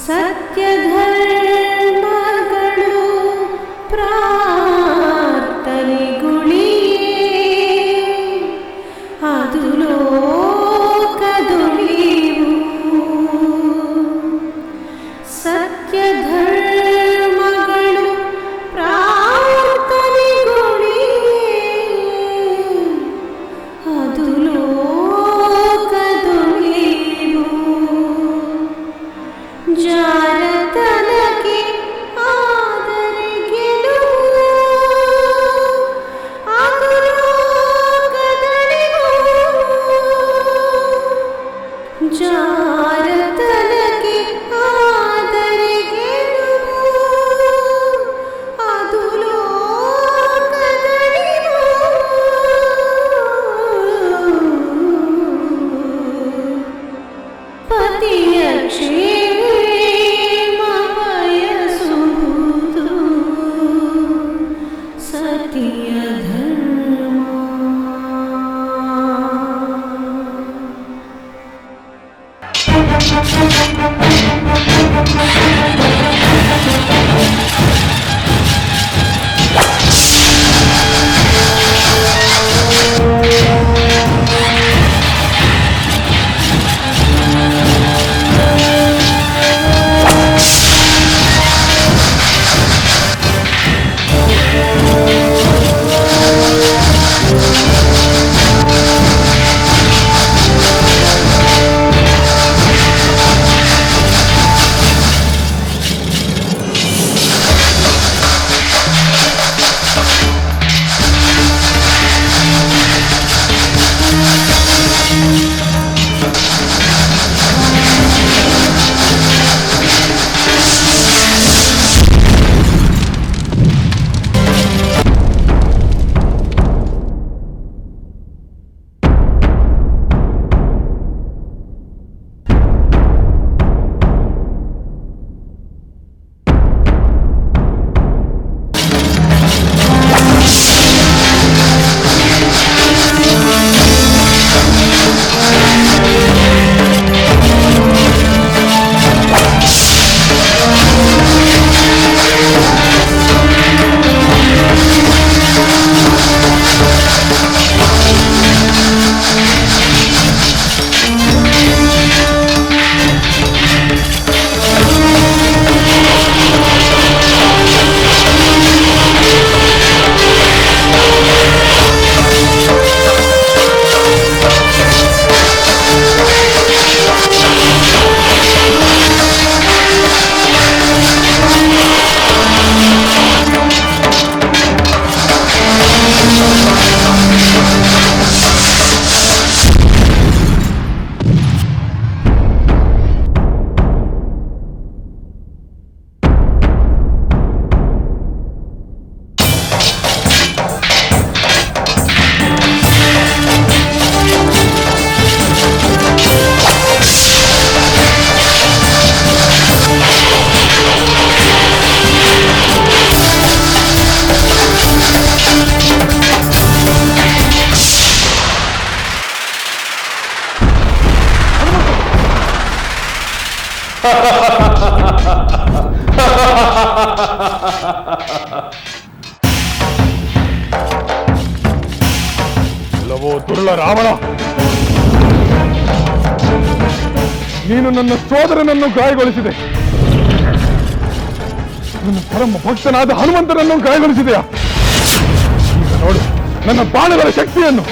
ಸತ್ಯಧರ್ಮಗಳು ಪ್ರಾರ್ಥನೆಗುಳಿಯೇ ಅದು ಲೋಕದುಳಿವು. ಸತ್ಯಧರ್ಮಗಳು ಪ್ರಾರ್ಥನೆಗುಳಿಯೇ ಅದು ಲೋಕದುಳಿವು. ಜಾರತನಕ್ಕೆ ಆದರೆ ಗೆಲುವು ಅದು ಲೋಕದಳಿವು. ಜಾರತನಕ್ಕೆ ಆದರೆ ಗೆಲುವು ಅದು ಲೋಕದಳಿವು. ಪತಿಯ ಕ್ಷೇಮ ಬಯಸುವುದು ಸತಿಯ ಧರ್ಮ. ಎಲ್ಲವೋ ದುರ್ಳ ರಾವಣ, ನೀನು ನನ್ನ ಸೋದರನನ್ನು ಗಾಯಗೊಳಿಸಿದೆ. ನನ್ನ ಪರಮ ಭಕ್ತನಾದ ಹನುಮಂತನನ್ನು ಗಾಯಗೊಳಿಸಿದೆಯಾ? ಈಗ ನೋಡು ನನ್ನ ಬಾಣಗಳ ಶಕ್ತಿಯನ್ನು.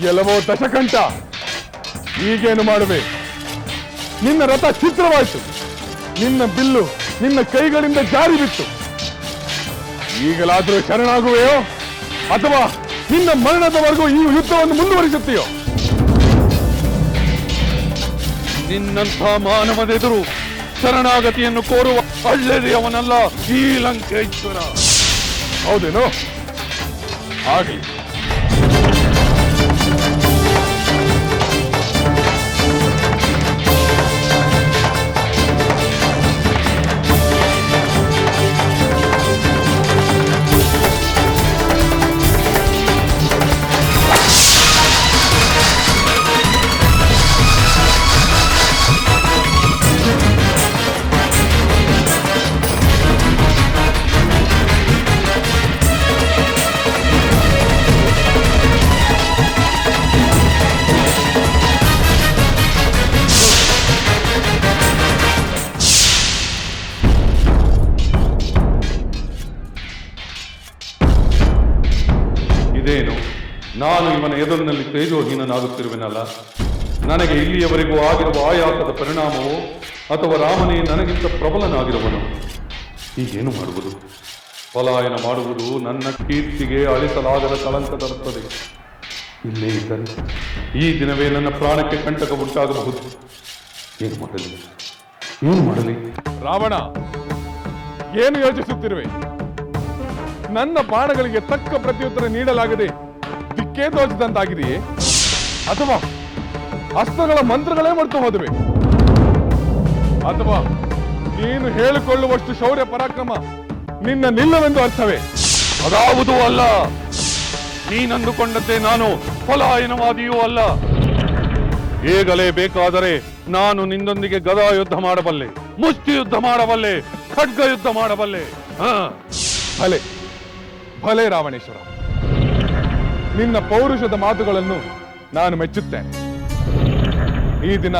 ಎಲ್ಲವೋ ದಶಕಂಠ, ಈಗೇನು ಮಾಡುವೆ? ನಿನ್ನ ರಥ ಚಿತ್ರವಾಯಿತು, ನಿನ್ನ ಬಿಲ್ಲು ನಿನ್ನ ಕೈಗಳಿಂದ ಜಾರಿ ಬಿತ್ತು. ಈಗಲಾದರೂ ಶರಣಾಗುವೆಯೋ ಅಥವಾ ನಿನ್ನ ಮರಣದವರೆಗೂ ಈ ಯುದ್ಧವನ್ನು ಮುಂದುವರಿಸುತ್ತೀಯೋ? ನಿನ್ನಂಥ ಮಾನವನೆದುರು ಶರಣಾಗತಿಯನ್ನು ಕೋರುವ ಒಳ್ಳೆಯವನಲ್ಲ ಈ ಲಂಕೇಶ್ವರ. ಹೌದೇನೋ? ಆಗಲಿ. ಇದೇನು, ನಾನು ಇವನ ಎದುರಿನಲ್ಲಿ ತೇಜೋಹೀನನಾಗುತ್ತಿರುವೆನಲ್ಲ? ನನಗೆ ಇಲ್ಲಿಯವರೆಗೂ ಆಗಿರುವ ಆಯಾಸದ ಪರಿಣಾಮವೋ ಅಥವಾ ರಾಮನೇ ನನಗಿಂತ ಪ್ರಬಲನಾಗಿರುವನು? ಹೀಗೇನು ಮಾಡುವುದು? ಪಲಾಯನ ಮಾಡುವುದು ನನ್ನ ಕೀರ್ತಿಗೆ ಅಳಿಸಲಾಗದ ಕಳಂಕ ತರುತ್ತದೆ. ಇಲ್ಲೇ ಇದ್ದರೆ ಈ ದಿನವೇ ನನ್ನ ಪ್ರಾಣಕ್ಕೆ ಕಂಟಕ ಉಂಟಾಗಬಹುದು. ಏನು ಮಾಡಲಿ, ಏನು ಮಾಡಲಿ? ರಾವಣ, ಏನು ಯೋಚಿಸುತ್ತಿರುವೆ? ನನ್ನ ಬಾಣಗಳಿಗೆ ತಕ್ಕ ಪ್ರತ್ಯುತ್ತರ ನೀಡಲಾಗದೆ ದಿಕ್ಕೇ ತೋಚಿದಂತಾಗಿದೆಯೇ? ಅಥವಾ ಅಸ್ತ್ರಗಳ ಮಂತ್ರಗಳೇ ಮರೆತು ಹೋದವೆ? ಅಥವಾ ನೀನು ಹೇಳಿಕೊಳ್ಳುವಷ್ಟು ಶೌರ್ಯ ಪರಾಕ್ರಮ ನಿನ್ನ ನಿಲ್ಲವೆಂದು ಅರ್ಥವೇ? ಅದಾವುದೂ ಅಲ್ಲ. ನೀನಂದುಕೊಂಡಂತೆ ನಾನು ಪಲಾಯನವಾದಿಯೂ ಅಲ್ಲ. ಈಗಲೇ ಬೇಕಾದರೆ ನಾನು ನಿನ್ನೊಂದಿಗೆ ಗದಾ ಯುದ್ಧ ಮಾಡಬಲ್ಲೆ, ಮುಷ್ಟಿ ಯುದ್ಧ ಮಾಡಬಲ್ಲೆ, ಖಡ್ಗ ಯುದ್ಧ ಮಾಡಬಲ್ಲೆ. ಭಲೆ ಭಲೆ ರಾವಣೇಶ್ವರ, ನಿನ್ನ ಪೌರುಷದ ಮಾತುಗಳನ್ನು ನಾನು ಮೆಚ್ಚುತ್ತೇನೆ. ಈ ದಿನ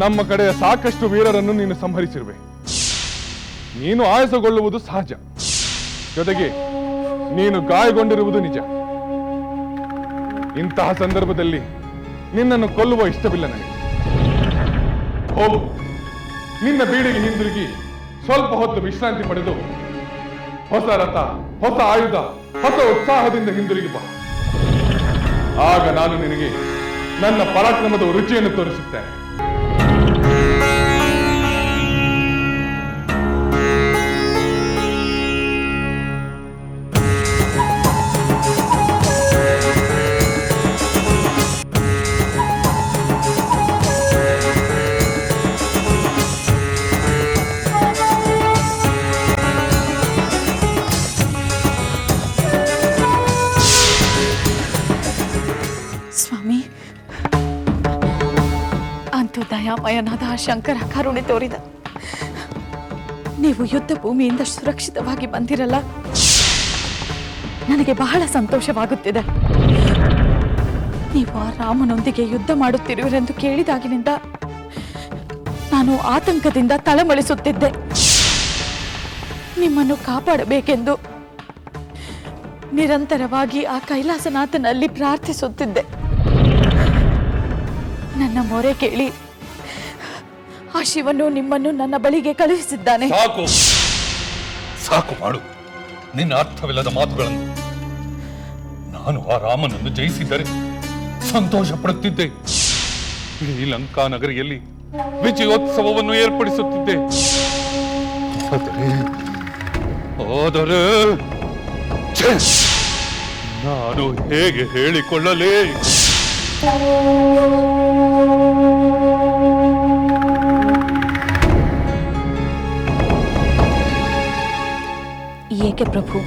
ನಮ್ಮ ಕಡೆಯ ಸಾಕಷ್ಟು ವೀರರನ್ನು ನೀನು ಸಂಹರಿಸಿರುವೆ. ನೀನು ಆಯಾಸಗೊಳ್ಳುವುದು ಸಹಜ, ಜೊತೆಗೆ ನೀನು ಗಾಯಗೊಂಡಿರುವುದು ನಿಜ. ಇಂತಹ ಸಂದರ್ಭದಲ್ಲಿ ನಿನ್ನನ್ನು ಕೊಲ್ಲುವ ಇಷ್ಟವಿಲ್ಲ ನನಗೆ. ಹೋಗು, ನಿನ್ನ ಬೀಡಿಗೆ ಹಿಂದಿರುಗಿ ಸ್ವಲ್ಪ ಹೊತ್ತು ವಿಶ್ರಾಂತಿ ಪಡೆದು ಹೊಸ ರಥ, ಹೊಸ ಆಯುಧ, ಹೊಸ ಉತ್ಸಾಹದಿಂದ ಹಿಂದಿರುಗಿ ಬಾ. ಆಗ ನಾನು ನಿನಗೆ ನನ್ನ ಪರಾಕ್ರಮದ ರುಚಿಯನ್ನು ತೋರಿಸುತ್ತೇನೆ. ದಯಾಮಯನಾದ ಆ ಶಂಕರ ಕರುಣೆ ತೋರಿದ. ನೀವು ಯುದ್ಧ ಭೂಮಿಯಿಂದ ಸುರಕ್ಷಿತವಾಗಿ ಬಂದಿರಲ್ಲ, ನನಗೆ ಬಹಳ ಸಂತೋಷವಾಗುತ್ತಿದೆ. ನೀವು ಆ ರಾಮನೊಂದಿಗೆ ಯುದ್ಧ ಮಾಡುತ್ತಿರುವಿರೆಂದು ಕೇಳಿದಾಗಿನಿಂದ ನಾನು ಆತಂಕದಿಂದ ತಳಮಳಿಸುತ್ತಿದ್ದೆ. ನಿಮ್ಮನ್ನು ಕಾಪಾಡಬೇಕೆಂದು ನಿರಂತರವಾಗಿ ಆ ಕೈಲಾಸನಾಥನಲ್ಲಿ ಪ್ರಾರ್ಥಿಸುತ್ತಿದ್ದೆ. ನನ್ನ ಮೊರೆ ಕೇಳಿ ಆ ಶಿವನು ನಿಮ್ಮನ್ನು ನನ್ನ ಬಳಿಗೆ ಕಳುಹಿಸಿದ್ದಾನೆ. ಸಾಕು ಸಾಕು ಮಾಡು ನಿನ್ನ ಅರ್ಥವಿಲ್ಲದ ಮಾತುಗಳನ್ನು. ನಾನು ಆ ರಾಮನನ್ನು ಜಯಿಸಿದ್ದರೆ ಸಂತೋಷ ಪಡುತ್ತಿದ್ದೆ. ಈ ಲಂಕಾ ನಗರಿಯಲ್ಲಿ ವಿಜಯೋತ್ಸವವನ್ನು ಏರ್ಪಡಿಸುತ್ತಿದ್ದೆ. ಆದರೆ ನಾನು ಹೇಗೆ ಹೇಳಿಕೊಳ್ಳಲೇ? ಏಕೆ ಪ್ರಭು,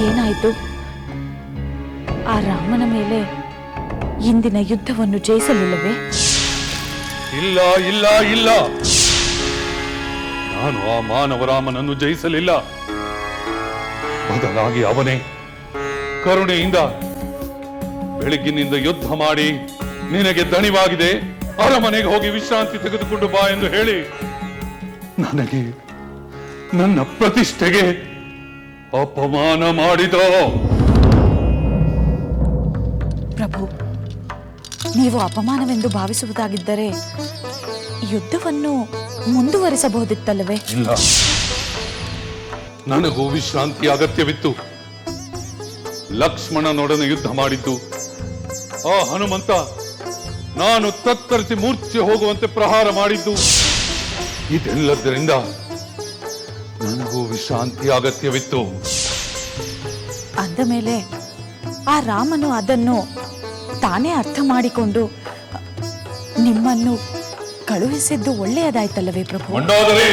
ಏನಾಯಿತು? ಆ ರಾಮನ ಮೇಲೆ ಇಂದಿನ ಯುದ್ಧವನ್ನು ಜಯಿಸಲಿಲ್ಲವೇ? ಇಲ್ಲ ಇಲ್ಲ ಇಲ್ಲ, ನಾನು ಆ ಮಾನವರಾಮನನ್ನು ಜಯಿಸಲಿಲ್ಲ. ಬದಲಾಗಿ ಅವನೇ ಕರುಣೆಯಿಂದ ಬೆಳಗ್ಗಿನಿಂದ ಯುದ್ಧ ಮಾಡಿ ನಿನಗೆ ದಣಿವಾಗಿದೆ, ಅರಮನೆಗೆ ಹೋಗಿ ವಿಶ್ರಾಂತಿ ತೆಗೆದುಕೊಂಡು ಬಾ ಎಂದು ಹೇಳಿ ನನಗೆ ನನ್ನ ಪ್ರತಿಷ್ಠೆಗೆ ಅಪಮಾನ ಮಾಡಿದ. ಪ್ರಭು, ನೀವು ಅಪಮಾನವೆಂದು ಭಾವಿಸುವುದಾಗಿದ್ದರೆ ಯುದ್ಧವನ್ನು ಮುಂದುವರಿಸಬಹುದಿತ್ತಲ್ಲವೇ? ಇಲ್ಲ, ನನಗೂ ವಿಶ್ರಾಂತಿ ಅಗತ್ಯವಿತ್ತು. ಲಕ್ಷ್ಮಣನೊಡನೆ ಯುದ್ಧ ಮಾಡಿದ್ದು ಆ ಹನುಮಂತ ನಾನು ತತ್ತರಿಸಿ ಮೂರ್ಛೆ ಹೋಗುವಂತೆ ಪ್ರಹಾರ ಮಾಡಿದ್ದು, ಇದೆಲ್ಲದರಿಂದ ನನಗೂ ವಿಶ್ರಾಂತಿ ಅಗತ್ಯವಿತ್ತು. ಅಂದ ಮೇಲೆ ಆ ರಾಮನು ಅದನ್ನು ತಾನೇ ಅರ್ಥ ಮಾಡಿಕೊಂಡು ನಿಮ್ಮನ್ನು ಕಳುಹಿಸಿದ್ದು ಒಳ್ಳೆಯದಾಯ್ತಲ್ಲವೇ ಪ್ರಭು? ಮಂಡಾದರೆ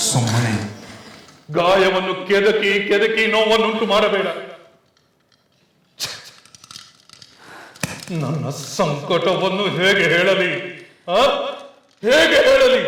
ಸುಮ್ಮನೆ ಗಾಯವನ್ನು ಕೆದಕಿ ಕೆದಕಿ ನೋವನ್ನುಂಟು ಮಾಡಬೇಡ. ನನ್ನ ಸಂಕಟವನ್ನು ಹೇಗೆ ಹೇಳಲಿ? ಹೇಗೆ ಹೇಳಲಿ?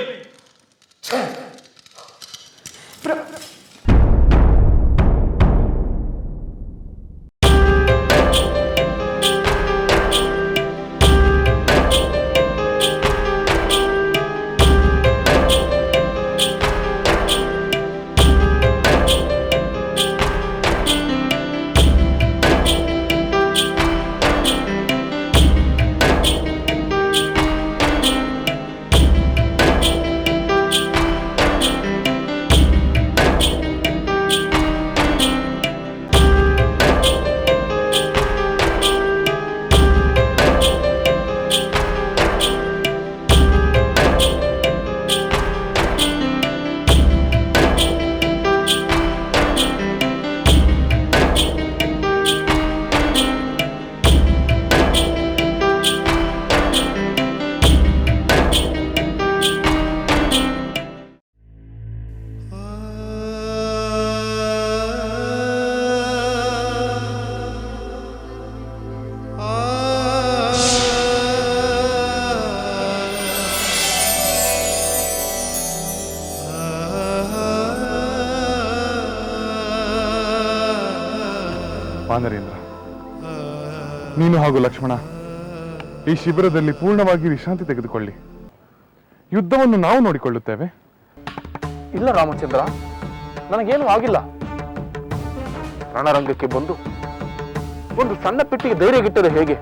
ವಾನರೇಂದ್ರ, ನೀನು ಹಾಗೂ ಲಕ್ಷ್ಮಣ ಈ ಶಿಬಿರದಲ್ಲಿ ಪೂರ್ಣವಾಗಿ ವಿಶ್ರಾಂತಿ ತೆಗೆದುಕೊಳ್ಳಿ. ಯುದ್ಧವನ್ನು ನಾವು ನೋಡಿಕೊಳ್ಳುತ್ತೇವೆ. ಇಲ್ಲ ರಾಮಚಂದ್ರ, ನನಗೇನು ಆಗಿಲ್ಲ. ರಣರಂಗಕ್ಕೆ ಬಂದು ಒಂದು ಸಣ್ಣ ಪೆಟ್ಟಿಗೆ ಧೈರ್ಯಗಿಟ್ಟರೆ ಹೇಗೆ?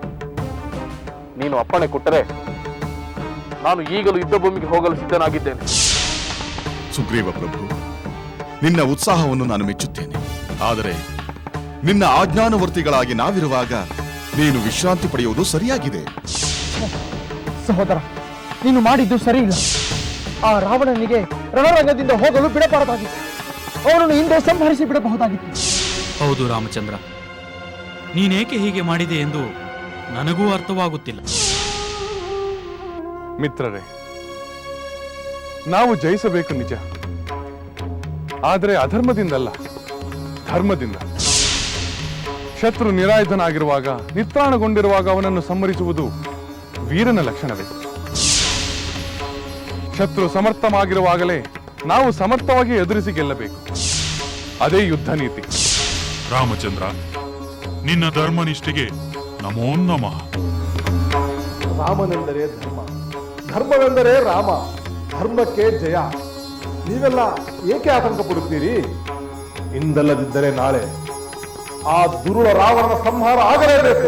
ನೀನು ಅಪ್ಪಣೆ ಕೊಟ್ಟರೆ ನಾನು ಈಗಲೂ ಯುದ್ಧ ಭೂಮಿಗೆ ಹೋಗಲು ಸಿದ್ಧನಾಗಿದ್ದೇನೆ. ಸುಗ್ರೀವ ಪ್ರಭು, ನಿನ್ನ ಉತ್ಸಾಹವನ್ನು ನಾನು ಮೆಚ್ಚುತ್ತೇನೆ. ಆದರೆ ನಿನ್ನ ಆಜ್ಞಾನವರ್ತಿಗಳಾಗಿ ನಾವಿರುವಾಗ ನೀನು ವಿಶ್ರಾಂತಿ ಪಡೆಯುವುದು ಸರಿಯಾಗಿದೆ. ಸಹೋದರ, ನೀನು ಮಾಡಿದ್ದು ಸರಿ ಇಲ್ಲ. ಆ ರಾವಣನಿಗೆ ರಣರಂಗದಿಂದ ಹೋಗಲು ಬಿಡಬಾರದಾಗಿತ್ತು. ಅವನನ್ನು ಹಿಂದೆ ಸಂಹರಿಸಿ ಬಿಡಬಹುದಾಗಿತ್ತು. ಹೌದು ರಾಮಚಂದ್ರ, ನೀನೇಕೆ ಹೀಗೆ ಮಾಡಿದೆ ಎಂದು ನನಗೂ ಅರ್ಥವಾಗುತ್ತಿಲ್ಲ. ಮಿತ್ರರೇ, ನಾವು ಜಯಿಸಬೇಕು ನಿಜ, ಆದರೆ ಅಧರ್ಮದಿಂದಲ್ಲ, ಧರ್ಮದಿಂದ. ಶತ್ರು ನಿರಾಯುಧನಾಗಿರುವಾಗ, ನಿತ್ರಾಣಗೊಂಡಿರುವಾಗ ಅವನನ್ನು ಸಂಹರಿಸುವುದು ವೀರನ ಲಕ್ಷಣವೇ. ಶತ್ರು ಸಮರ್ಥವಾಗಿರುವಾಗಲೇ ನಾವು ಸಮರ್ಥವಾಗಿ ಎದುರಿಸಿ ಗೆಲ್ಲಬೇಕು. ಅದೇ ಯುದ್ಧ ನೀತಿ. ರಾಮಚಂದ್ರ, ನಿನ್ನ ಧರ್ಮನಿಷ್ಠೆಗೆ ನಮೋ ನಮಃ. ರಾಮನೆಂದರೆ ಧರ್ಮ, ಧರ್ಮವೆಂದರೆ ರಾಮ, ಧರ್ಮಕ್ಕೆ ಜಯ. ನೀವೆಲ್ಲ ಏಕೆ ಆತಂಕ ಪಡುತ್ತೀರಿ? ಇಂದಲ್ಲದಿದ್ದರೆ ನಾಳೆ ಆ ದುರುಳ ರಾವಣನ ಸಂಹಾರ ಆಗಲೇಬೇಕು.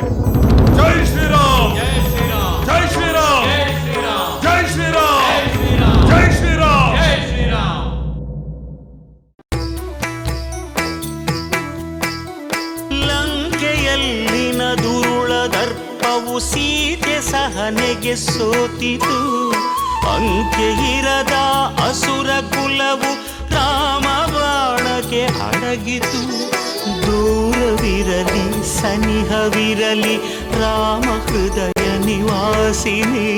ಜೈ ಶ್ರೀರಾಮ್, ಜೈ ಶ್ರೀರಾಮ್, ಜೈ ಶ್ರೀರಾಮ್, ಜೈ ಶ್ರೀರಾಮ್, ಜೈ ಶ್ರೀರಾಮ್, ಜೈ ಶ್ರೀರಾಮ್. ಲಂಕೆಯಲ್ಲಿನ ದುರುಳ ದರ್ಪವು ಸೀತೆ ಸಹನೆಗೆ ಸೋತಿತು. ಅಂಕೆ ಇರದ ಅಸುರ ಕುಲವು ರಾಮ ಬಾಣಕ್ಕೆ ಅಡಗಿತು. ದೂರವಿರಲಿ ಸನಿಹವಿರಲಿ ರಾಮ ಹೃದಯ ನಿವಾಸಿನಿ.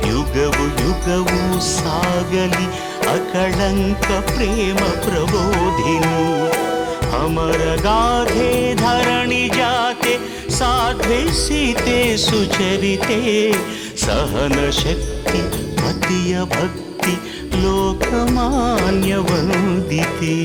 ಯುಗವು ಯುಗವು ಸಾಗಲಿ ಅಕಳಂಕ ಪ್ರೇಮ ಪ್ರಬೋಧಿನಿ. ಅಮರ ಗಾಧೆ ಧರಣಿ ಜಾತೆ ಸಾಧ್ವೆ ಸೀತೆ ಸುಚರಿತೆ. ಸಹನ ಶಕ್ತಿ ಪತಿಯ ಭಕ್ತಿ ಲೋಕಮಾನ್ಯ ವಂದಿತೆ.